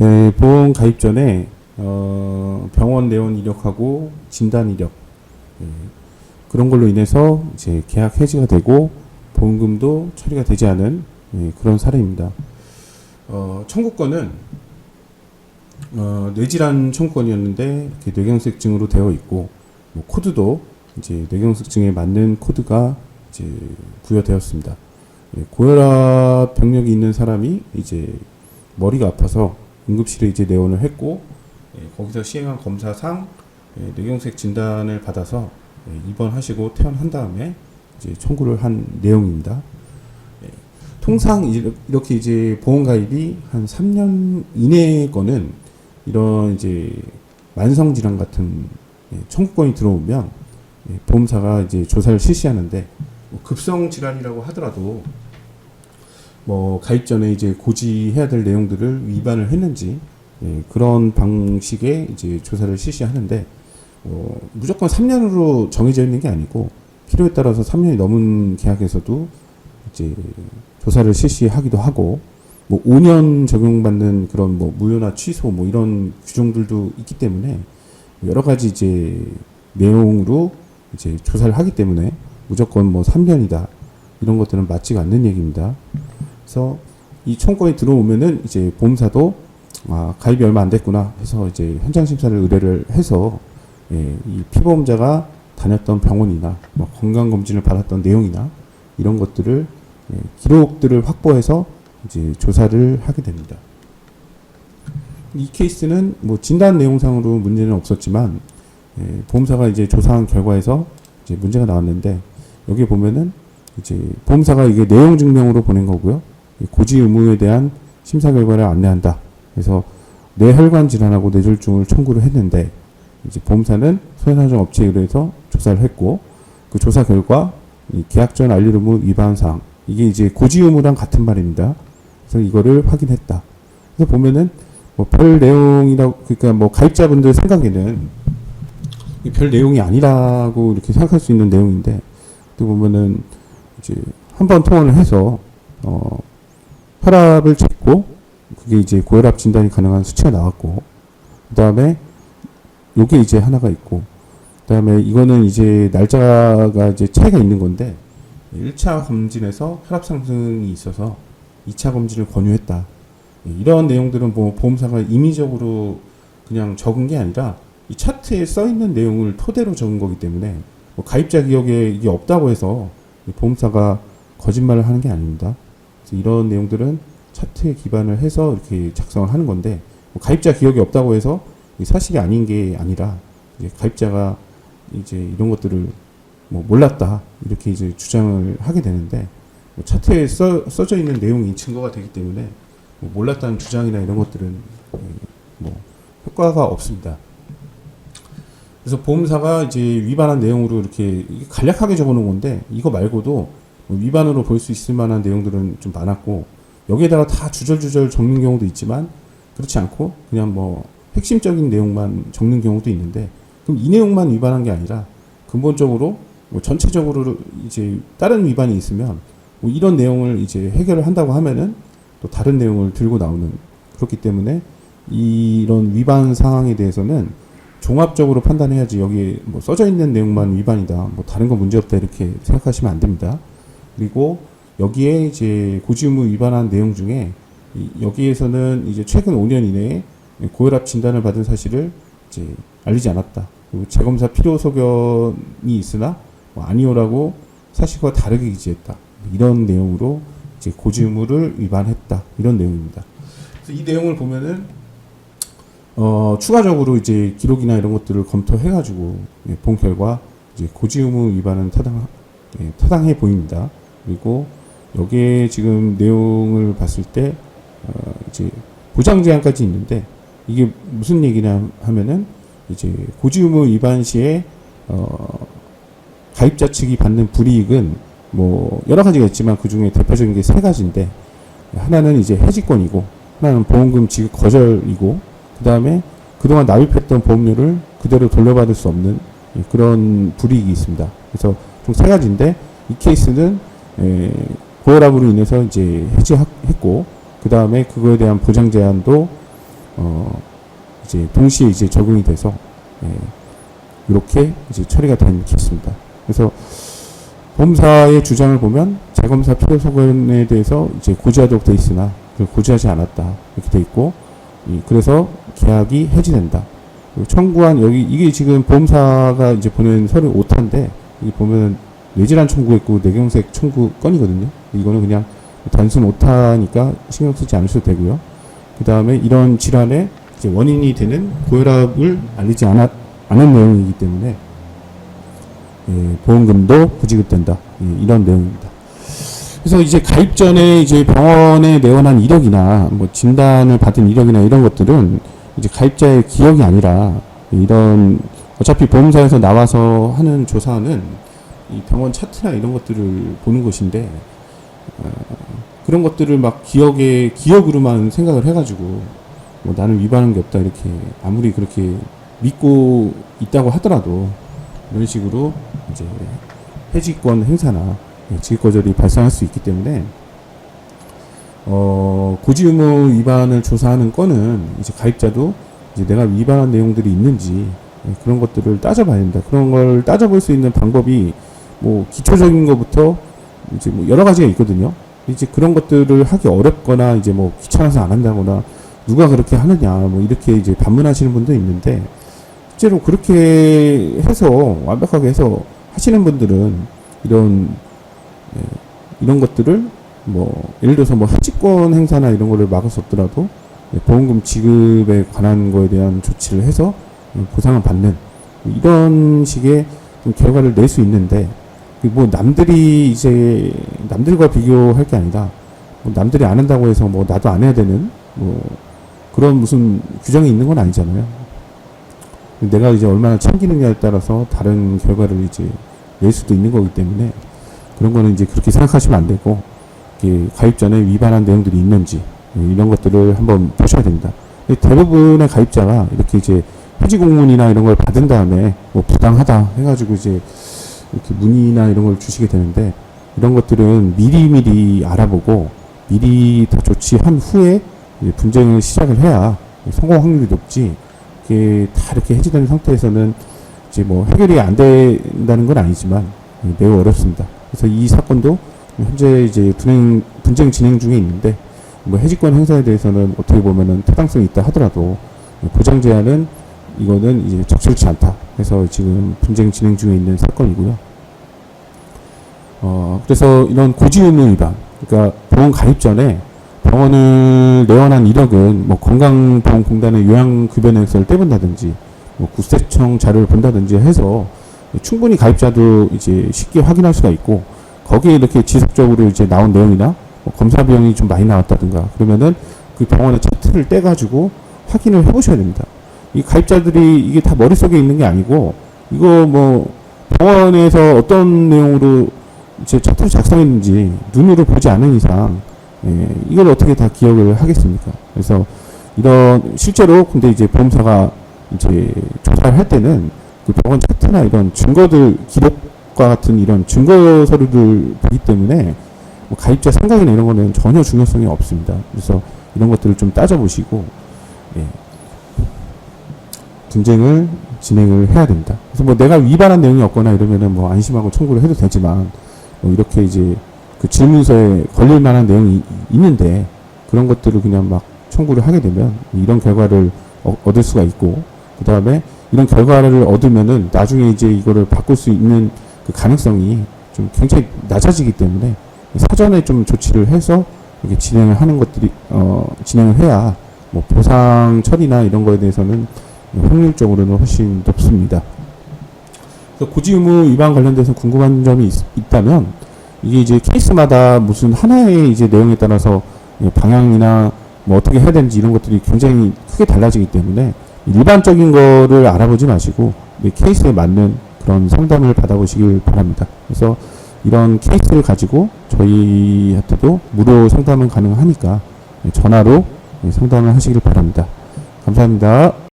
네, 보험 가입 전에 병원 내원 이력하고 진단 이력 예, 그런 걸로 인해서 이제 계약 해지가 되고 보험금도 처리가 되지 않은 그런 사례입니다. 청구권은 뇌질환 청구권이었는데 이렇게 뇌경색증으로 되어 있고 뭐 코드도 이제 뇌경색증에 맞는 코드가 이제 부여되었습니다. 고혈압 병력이 있는 사람이 이제 머리가 아파서 응급실에 이제 내원을 했고 거기서 시행한 검사상 뇌경색 진단을 받아서 입원하시고 퇴원한 다음에 이제 청구를 한 내용입니다. 통상 이렇게 이제 보험 가입이 한 3년 이내의 거는 이런 이제 만성 질환 같은 청구권이 들어오면 보험사가 이제 조사를 실시하는데 급성 질환이라고 하더라도 뭐 가입 전에 이제 고지해야 될 내용들을 위반을 했는지 그런 방식의 이제 조사를 실시하는데 무조건 3년으로 정해져 있는 게 아니고 필요에 따라서 3년이 넘은 계약에서도 이제 조사를 실시하기도 하고 뭐 5년 적용받는 그런 뭐 무효나 취소 뭐 이런 규정들도 있기 때문에 여러 가지 이제 내용으로 이제 조사를 하기 때문에 무조건 뭐 3년이다 이런 것들은 맞지가 않는 얘기입니다. 그래서 이 청구권이 들어오면은 이제 보험사도 가입이 얼마 안 됐구나 해서 이제 현장 심사를 의뢰를 해서 이 피보험자가 다녔던 병원이나 뭐 건강 검진을 받았던 내용이나 이런 것들을 기록들을 확보해서 이제 조사를 하게 됩니다. 이 케이스는 뭐 진단 내용상으로 문제는 없었지만 보험사가 이제 조사한 결과에서 이제 문제가 나왔는데 여기 보면은 이제 보험사가 이게 내용 증명으로 보낸 거고요. 고지 의무에 대한 심사 결과를 안내한다. 그래서 뇌혈관 질환하고 뇌졸중을 청구를 했는데 이제 보험사는 손해배상 업체에 의해서 조사를 했고 그 조사 결과 이 계약 전 알릴 의무 위반 사항 이게 이제 고지 의무랑 같은 말입니다. 그래서 이거를 확인했다. 그래서 보면은 뭐 별 내용이라고 그러니까 뭐 가입자분들 생각에는 별 내용이 아니라고 이렇게 생각할 수 있는 내용인데 또 보면은 이제 한번 통화를 해서 혈압을 쟀고 그게 이제 고혈압 진단이 가능한 수치가 나왔고 그 다음에 요게 이제 하나가 있고 그 다음에 이거는 이제 날짜가 이제 차이가 있는 건데 1차 검진에서 혈압 상승이 있어서 2차 검진을 권유했다. 이런 내용들은 뭐 보험사가 임의적으로 그냥 적은 게 아니라 이 차트에 써 있는 내용을 토대로 적은 거기 때문에 뭐 가입자 기억에 이게 없다고 해서 보험사가 거짓말을 하는 게 아닙니다. 그래서 이런 내용들은 차트에 기반을 해서 이렇게 작성을 하는 건데 뭐 가입자 기억이 없다고 해서 사실이 아닌 게 아니라 이제 가입자가 이제 이런 것들을 뭐 몰랐다 이렇게 이제 주장을 하게 되는데 뭐 차트에 써져 있는 내용이 증거가 되기 때문에 뭐 몰랐다는 주장이나 이런 것들은 뭐 효과가 없습니다. 그래서 보험사가 이제 위반한 내용으로 이렇게 간략하게 적어놓은 건데 이거 말고도 뭐 위반으로 볼 수 있을 만한 내용들은 좀 많았고 여기에다가 다 주절주절 적는 경우도 있지만 그렇지 않고 그냥 뭐 핵심적인 내용만 적는 경우도 있는데 그럼 이 내용만 위반한 게 아니라 근본적으로 뭐 전체적으로 이제 다른 위반이 있으면 뭐 이런 내용을 이제 해결을 한다고 하면은 또 다른 내용을 들고 나오는 그렇기 때문에 이런 위반 상황에 대해서는 종합적으로 판단해야지 여기에 뭐 써져 있는 내용만 위반이다 뭐 다른 거 문제없다 이렇게 생각하시면 안 됩니다. 그리고 여기에 이제 고지 의무 위반한 내용 중에 여기에서는 이제 최근 5년 이내에 고혈압 진단을 받은 사실을 이제 알리지 않았다. 그리고 재검사 필요 소견이 있으나 뭐 아니오라고 사실과 다르게 기재했다. 이런 내용으로 이제 고지 의무를 위반했다. 이런 내용입니다. 그래서 이 내용을 보면은 추가적으로 이제 기록이나 이런 것들을 검토해가지고 본 결과 이제 고지 의무 위반은 타당해 보입니다. 그리고 여기에 지금 내용을 봤을 때 이제 보장 제한까지 있는데 이게 무슨 얘기냐 하면은 이제 고지 의무 위반 시에 가입자 측이 받는 불이익은 뭐 여러 가지가 있지만 그 중에 대표적인 게 세 가지인데 하나는 이제 해지권이고 하나는 보험금 지급 거절이고 그 다음에 그동안 납입했던 보험료를 그대로 돌려받을 수 없는 그런 불이익이 있습니다. 그래서 총 세 가지인데 이 케이스는 고혈압으로 인해서 이제 해지했고 그 다음에 그거에 대한 보장 제한도 이제 동시에 이제 적용이 돼서 이렇게 이제 처리가 된 케이스입니다. 그래서 보험사의 주장을 보면 재검사 필요 소견에 대해서 이제 고지하도록 돼 있으나 고지하지 않았다 이렇게 돼 있고, 그래서 계약이 해지된다. 청구한 여기 이게 지금 보험사가 이제 보낸 서류 오타인데, 여기 보면 뇌질환 청구했고 뇌경색 청구 건이거든요. 이거는 그냥 단순 오타니까 신경 쓰지 않으셔도 되고요. 그 다음에 이런 질환의 이제 원인이 되는 고혈압을 알리지 않은 내용이기 때문에 보험금도 부지급된다. 이런 내용입니다. 그래서 이제 가입 전에 이제 병원에 내원한 이력이나 뭐 진단을 받은 이력이나 이런 것들은 이제 가입자의 기억이 아니라, 이런 어차피 보험사에서 나와서 하는 조사는 이 병원 차트나 이런 것들을 보는 것인데, 그런 것들을 막 기억으로만 생각을 해가지고 뭐 나는 위반한 게 없다 이렇게 아무리 그렇게 믿고 있다고 하더라도 이런 식으로 이제 해지권 행사나 지급거절이 발생할 수 있기 때문에 고지 의무 위반을 조사하는 건은 이제 가입자도 이제 내가 위반한 내용들이 있는지 그런 것들을 따져봐야 된다. 그런 걸 따져볼 수 있는 방법이 뭐 기초적인 것부터 이제 뭐 여러 가지가 있거든요. 이제 그런 것들을 하기 어렵거나 이제 뭐 귀찮아서 안 한다거나 누가 그렇게 하느냐 뭐 이렇게 이제 반문하시는 분도 있는데, 실제로 그렇게 해서 완벽하게 해서 하시는 분들은 이런 것들을 뭐 예를 들어서 뭐 해지권 행사나 이런 거를 막을 수 없더라도 보험금 지급에 관한 거에 대한 조치를 해서 보상을 받는 이런 식의 결과를 낼 수 있는데, 뭐 남들이 이제 남들과 비교할 게 아니라 뭐 남들이 안 한다고 해서 뭐 나도 안 해야 되는 뭐 그런 무슨 규정이 있는 건 아니잖아요. 내가 이제 얼마나 챙기느냐에 따라서 다른 결과를 이제 낼 수도 있는 거기 때문에 그런 거는 이제 그렇게 생각하시면 안 되고, 가입 전에 위반한 내용들이 있는지 이런 것들을 한번 보셔야 됩니다. 대부분의 가입자가 이렇게 이제 해지 공문이나 이런 걸 받은 다음에 뭐 부당하다 해가지고 이제 이렇게 문의나 이런 걸 주시게 되는데, 이런 것들은 미리미리 알아보고 미리 다 조치한 후에 분쟁을 시작을 해야 성공 확률이 높지, 이게 다 이렇게 해지된 상태에서는 이제 뭐 해결이 안 된다는 건 아니지만 매우 어렵습니다. 그래서 이 사건도 현재 이제 분쟁 진행 중에 있는데, 뭐 해지권 행사에 대해서는 어떻게 보면은 타당성이 있다 하더라도 보장 제한은 이거는 이제 적절치 않다 해서 지금 분쟁 진행 중에 있는 사건이고요. 그래서 이런 고지 의무 위반, 그러니까 보험 가입 전에 병원을 내원한 이력은 뭐 건강보험공단의 요양급여내역서를 떼본다든지 뭐 국세청 자료를 본다든지 해서 충분히 가입자도 이제 쉽게 확인할 수가 있고, 거기에 이렇게 지속적으로 이제 나온 내용이나 뭐 검사 비용이 좀 많이 나왔다든가 그러면은 그 병원의 차트를 떼가지고 확인을 해보셔야 됩니다. 이 가입자들이 이게 다 머릿속에 있는 게 아니고, 이거 뭐 병원에서 어떤 내용으로 제 차트를 작성했는지 눈으로 보지 않은 이상 이걸 어떻게 다 기억을 하겠습니까? 그래서 이런 실제로 근데 이제 보험사가 이제 조사를 할 때는 그 병원 차트나 이런 증거들 기록과 같은 이런 증거 서류들 보기 때문에 뭐 가입자 생각이나 이런 거는 전혀 중요성이 없습니다. 그래서 이런 것들을 좀 따져보시고 분쟁을 진행을 해야 됩니다. 그래서 뭐 내가 위반한 내용이 없거나 이러면은 뭐 안심하고 청구를 해도 되지만, 뭐 이렇게 이제 그 질문서에 걸릴 만한 내용이 있는데 그런 것들을 그냥 막 청구를 하게 되면 이런 결과를 얻을 수가 있고, 그 다음에 이런 결과를 얻으면은 나중에 이제 이거를 바꿀 수 있는 그 가능성이 좀 굉장히 낮아지기 때문에 사전에 좀 조치를 해서 이렇게 진행을 하는 것들이 진행을 해야 뭐 보상 처리나 이런 거에 대해서는 확률적으로는 훨씬 높습니다. 그래서 고지 의무 위반 관련돼서 궁금한 점이 있다면, 이게 이제 케이스마다 무슨 하나의 이제 내용에 따라서 방향이나 뭐 어떻게 해야 되는지 이런 것들이 굉장히 크게 달라지기 때문에 일반적인 거를 알아보지 마시고 케이스에 맞는 그런 상담을 받아보시길 바랍니다. 그래서 이런 케이스를 가지고 저희한테도 무료 상담은 가능하니까 전화로 상담을 하시길 바랍니다. 감사합니다.